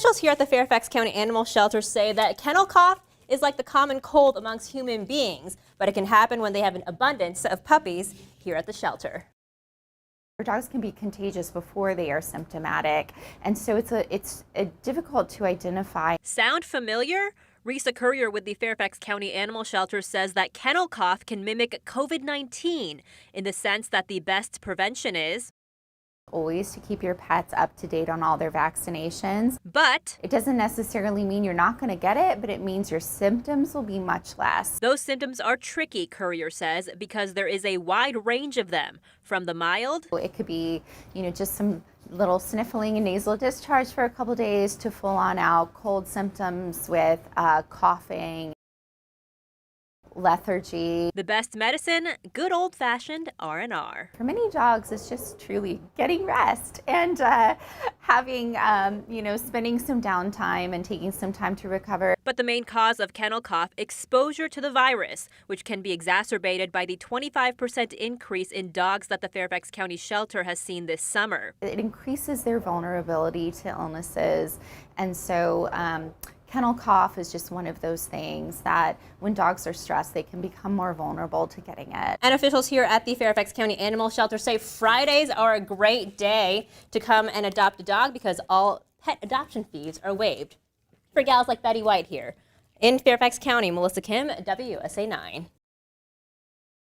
Officials here at the Fairfax County Animal Shelter say that kennel cough is like the common cold amongst human beings, but it can happen when they have an abundance of puppies here at the shelter. Dogs can be contagious before they are symptomatic, and so it's difficult to identify. Sound familiar? Risa Courier with the Fairfax County Animal Shelter says that kennel cough can mimic COVID-19 in the sense that the best prevention is Always to keep your pets up to date on all their vaccinations. But it doesn't necessarily mean you're not going to get it, but it means your symptoms will be much less. Those symptoms are tricky, Courier says, because there is a wide range of them, from the mild. It could be, just some little sniffling and nasal discharge for a couple days to full on out cold symptoms with coughing, lethargy. The best medicine, good old-fashioned R&R. For many dogs, it's just truly getting rest and having, spending some downtime and taking some time to recover. But the main cause of kennel cough, exposure to the virus, which can be exacerbated by the 25% increase in dogs that the Fairfax County shelter has seen this summer. It increases their vulnerability to illnesses, and so kennel cough is just one of those things that when dogs are stressed, they can become more vulnerable to getting it. And officials here at the Fairfax County Animal Shelter say Fridays are a great day to come and adopt a dog because all pet adoption fees are waived. For gals like Betty White here. In Fairfax County, Melissa Kim, WSA 9.